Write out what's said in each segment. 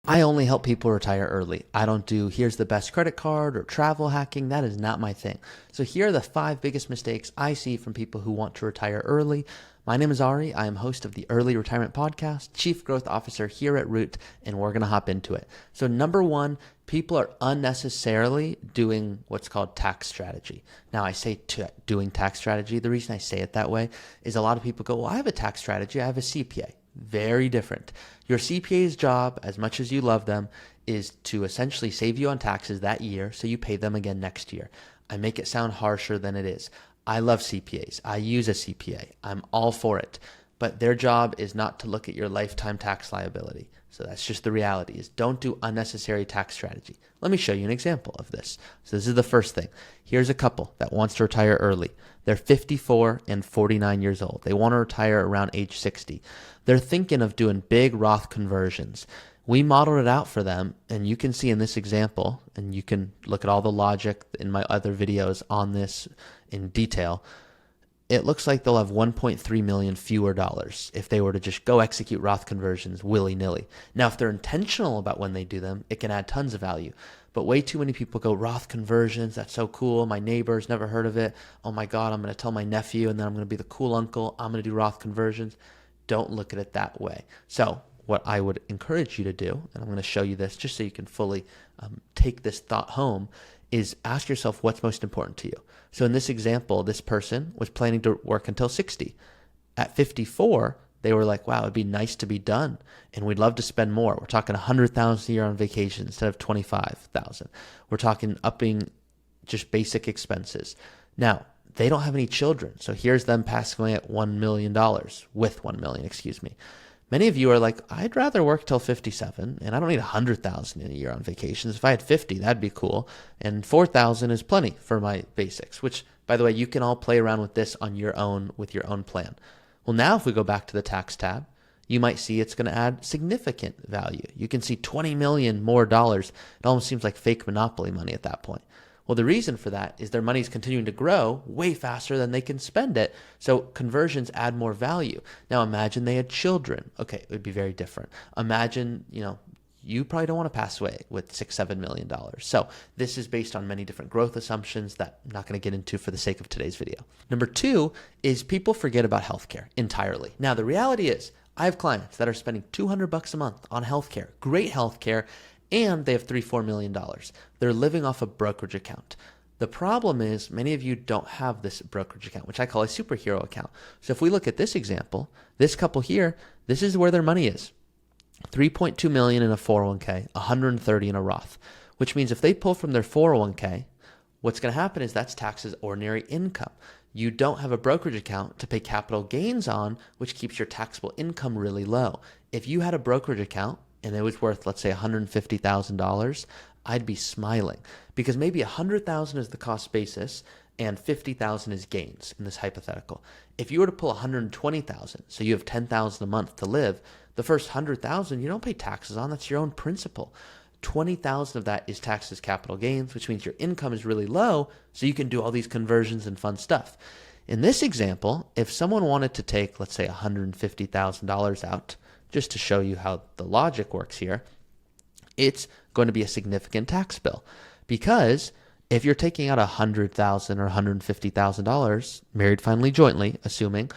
I only help people retire early. I don't do here's the best credit card or travel hacking. That is not my thing. So here are the 5 biggest mistakes I see from people who want to retire early. My name is Ari. I am host of the Early Retirement Podcast, Chief Growth Officer here at Root, and we're going to hop into it. So number 1, people are unnecessarily doing what's called tax strategy. Now I say doing tax strategy. The reason I say it that way is a lot of people go, well, I have a tax strategy. I have a CPA. Very different. Your CPA's job, as much as you love them, is to essentially save you on taxes that year so you pay them again next year. I make it sound harsher than it is. I love CPAs. I use a CPA. I'm all for it. But their job is not to look at your lifetime tax liability. So that's just the reality, is don't do unnecessary tax strategy. Let me show you an example of this. So this is the first thing. Here's a couple that wants to retire early. They're 54 and 49 years old. They want to retire around age 60. They're thinking of doing big Roth conversions. We modeled it out for them, and you can see in this example, and you can look at all the logic in my other videos on this in detail. It looks like they'll have 1.3 million fewer dollars if they were to just go execute Roth conversions willy-nilly. Now, if they're intentional about when they do them, it can add tons of value. But way too many people go, Roth conversions, that's so cool. My neighbor's never heard of it. Oh my God, I'm going to tell my nephew, and then I'm going to be the cool uncle. I'm going to do Roth conversions. Don't look at it that way. So what I would encourage you to do, and I'm going to show you this just so you can fully take this thought home, is ask yourself what's most important to you. So in this example, this person was planning to work until 60. At 54, they were like, wow, it'd be nice to be done, and we'd love to spend more. We're talking $100,000 a year on vacation instead of $25,000. We're talking upping just basic expenses. Now, they don't have any children, so here's them passing away at $1 million, with $1 million, excuse me. Many of you are like, I'd rather work till 57, and I don't need $100,000 in a year on vacations. If I had 50, that'd be cool. And 4,000 is plenty for my basics, which, by the way, you can all play around with this on your own with your own plan. Well, now if we go back to the tax tab, you might see it's going to add significant value. You can see 20 million more dollars. It almost seems like fake monopoly money at that point. Well, the reason for that is their money is continuing to grow way faster than they can spend it. So conversions add more value. Now imagine they had children. Okay, it would be very different. Imagine, you probably don't want to pass away with $6-7 million. So this is based on many different growth assumptions that I'm not going to get into for the sake of today's video. Number 2 is people forget about healthcare entirely. Now the reality is I have clients that are spending $200 a month on healthcare, great healthcare, and they have $3-4 million. They're living off a brokerage account. The problem is many of you don't have this brokerage account, which I call a superhero account. So if we look at this example, this couple here, this is where their money is. 3.2 million in a 401k, 130 in a Roth, which means if they pull from their 401k, what's going to happen is that's taxed as ordinary income. You don't have a brokerage account to pay capital gains on, which keeps your taxable income really low. If you had a brokerage account and it was worth, let's say, $150,000, I'd be smiling, because maybe $100,000 is the cost basis and $50,000 is gains in this hypothetical. If you were to pull $120,000, so you have $10,000 a month to live, the first $100,000 you don't pay taxes on. That's your own principal. $20,000 of that is taxed as capital gains, which means your income is really low, so you can do all these conversions and fun stuff. In this example, if someone wanted to take, let's say, $150,000 out, just to show you how the logic works here, it's going to be a significant tax bill, because if you're taking out $100,000 or $150,000, married finally jointly, assuming,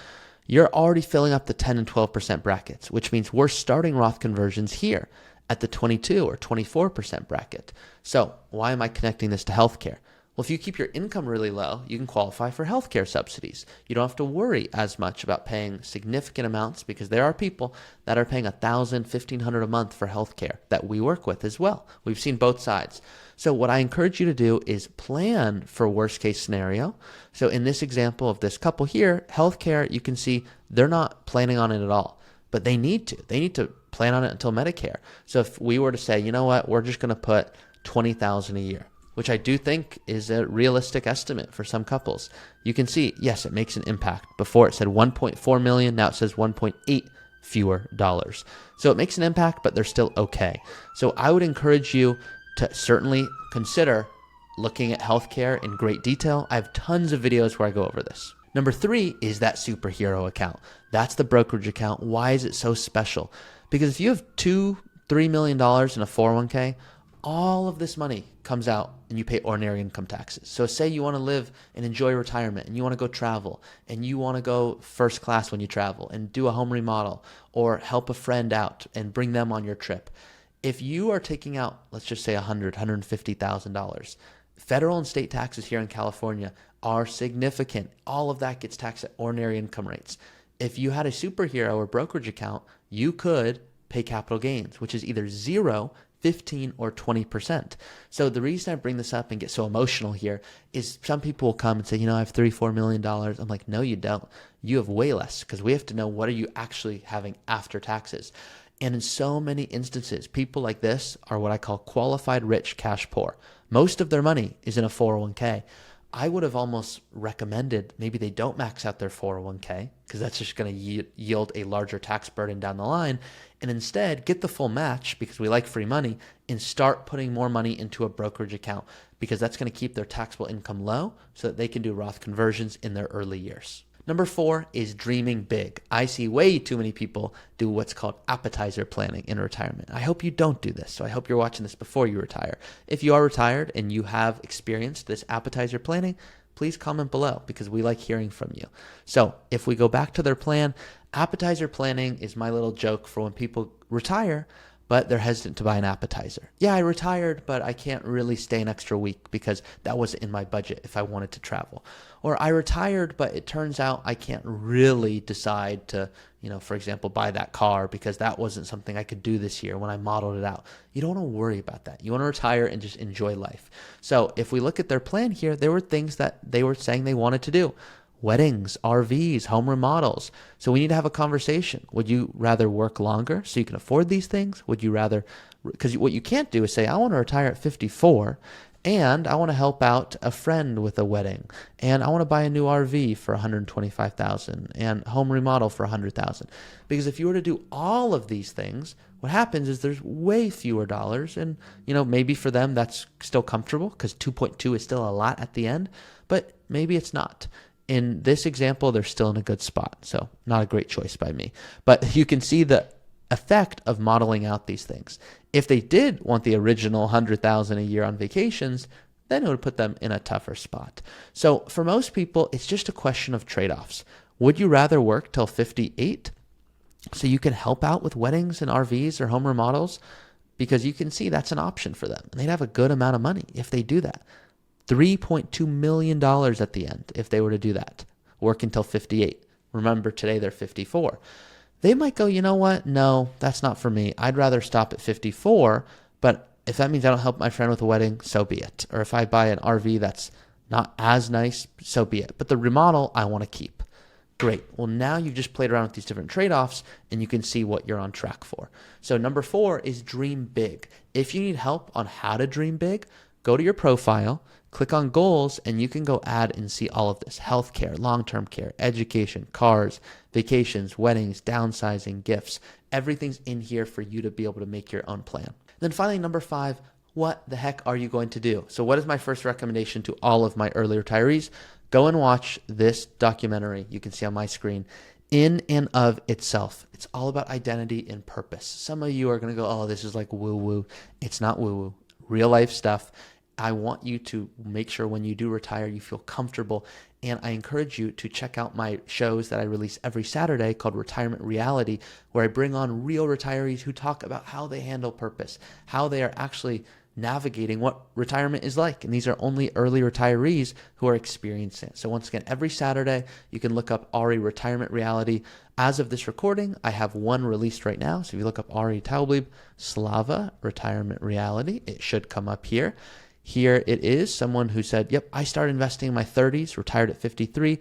you're already filling up the 10 and 12% brackets, which means we're starting Roth conversions here at the 22 or 24% bracket. So why am I connecting this to healthcare? Well, if you keep your income really low, you can qualify for healthcare subsidies. You don't have to worry as much about paying significant amounts, because there are people that are paying $1,000, $1,500 a month for healthcare that we work with as well. We've seen both sides. So what I encourage you to do is plan for worst case scenario. So in this example of this couple here, healthcare, you can see they're not planning on it at all, but they need to. They need to plan on it until Medicare. So if we were to say, you know what, we're just going to put $20,000 a year, which I do think is a realistic estimate for some couples, you can see, yes, it makes an impact. Before it said 1.4 million, now it says 1.8 fewer dollars. So it makes an impact, but they're still okay. So I would encourage you to certainly consider looking at healthcare in great detail. I have tons of videos where I go over this. Number 3 is that superhero account. That's the brokerage account. Why is it so special? Because if you have 2 $3 million in a 401k, all of this money comes out and you pay ordinary income taxes. So say you want to live and enjoy retirement and you want to go travel and you want to go first class when you travel and do a home remodel or help a friend out and bring them on your trip. If you are taking out, let's just say $150,000, federal and state taxes here in California are significant. All of that gets taxed at ordinary income rates. If you had a superhero or brokerage account, you could pay capital gains, which is either 0, 15, or 20%. So the reason I bring this up and get so emotional here is some people will come and say, I have $3-4 million. I'm like, no, you don't. You have way less, because we have to know what are you actually having after taxes. And in so many instances, people like this are what I call qualified rich, cash poor. Most of their money is in a 401k. I would have almost recommended maybe they don't max out their 401k, because that's just going to yield a larger tax burden down the line, and instead get the full match, because we like free money, and start putting more money into a brokerage account, because that's going to keep their taxable income low so that they can do Roth conversions in their early years. Number 4 is dreaming big. I see way too many people do what's called appetizer planning in retirement. I hope you don't do this. So I hope you're watching this before you retire. If you are retired and you have experienced this appetizer planning, please comment below, because we like hearing from you. So if we go back to their plan, appetizer planning is my little joke for when people retire, but they're hesitant to buy an appetizer. Yeah, I retired, but I can't really stay an extra week because that wasn't in my budget if I wanted to travel. Or I retired, but it turns out I can't really decide to, for example, buy that car because that wasn't something I could do this year when I modeled it out. You don't want to worry about that. You want to retire and just enjoy life. So if we look at their plan here, there were things that they were saying they wanted to do. Weddings, RVs, home remodels. So we need to have a conversation. Would you rather work longer so you can afford these things? Would you rather, because what you can't do is say, I want to retire at 54 and I want to help out a friend with a wedding and I want to buy a new RV for $125,000 and home remodel for $100,000. Because if you were to do all of these things, what happens is there's way fewer dollars, and maybe for them that's still comfortable because 2.2 is still a lot at the end, but maybe it's not. In this example, they're still in a good spot, so not a great choice by me. But you can see the effect of modeling out these things. If they did want the original $100,000 a year on vacations, then it would put them in a tougher spot. So for most people, it's just a question of trade-offs. Would you rather work till 58 so you can help out with weddings and RVs or home remodels? Because you can see that's an option for them. And they'd have a good amount of money if they do that. $3.2 million at the end if they were to do that, work until 58. Remember, today they're 54. They might go, you know what? No, that's not for me. I'd rather stop at 54, but if that means I don't help my friend with a wedding, so be it. Or if I buy an RV that's not as nice, so be it. But the remodel, I want to keep. Great. Well, now you've just played around with these different trade-offs and you can see what you're on track for. So number 4 is dream big. If you need help on how to dream big, go to your profile, click on goals, and you can go add and see all of this: healthcare, long-term care, education, cars, vacations, weddings, downsizing, gifts. Everything's in here for you to be able to make your own plan. Then finally, number 5, what the heck are you going to do? So what is my first recommendation to all of my early retirees? Go and watch this documentary you can see on my screen. In and of itself, it's all about identity and purpose. Some of you are going to go, oh, this is like woo-woo. It's not woo-woo. Real life stuff. I want you to make sure when you do retire, you feel comfortable. And I encourage you to check out my shows that I release every Saturday called Retirement Reality, where I bring on real retirees who talk about how they handle purpose, how they are actually navigating what retirement is like. And these are only early retirees who are experiencing it. So once again, every Saturday, you can look up Ari Retirement Reality. As of this recording, I have one released right now. So if you look up Ari Taublieb, Slava Retirement Reality, it should come up here. Here it is, someone who said, yep, I started investing in my 30s, retired at 53.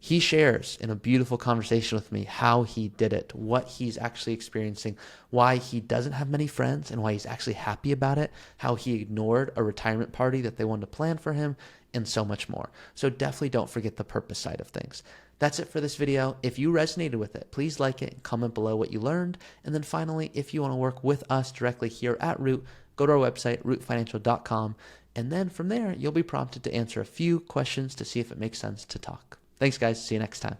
He shares in a beautiful conversation with me how he did it, what he's actually experiencing, why he doesn't have many friends and why he's actually happy about it, how he ignored a retirement party that they wanted to plan for him, and so much more. So definitely don't forget the purpose side of things. That's it for this video. If you resonated with it, please like it and comment below what you learned. And then finally, if you want to work with us directly here at Root, go to our website, rootfinancial.com. And then from there, you'll be prompted to answer a few questions to see if it makes sense to talk. Thanks, guys. See you next time.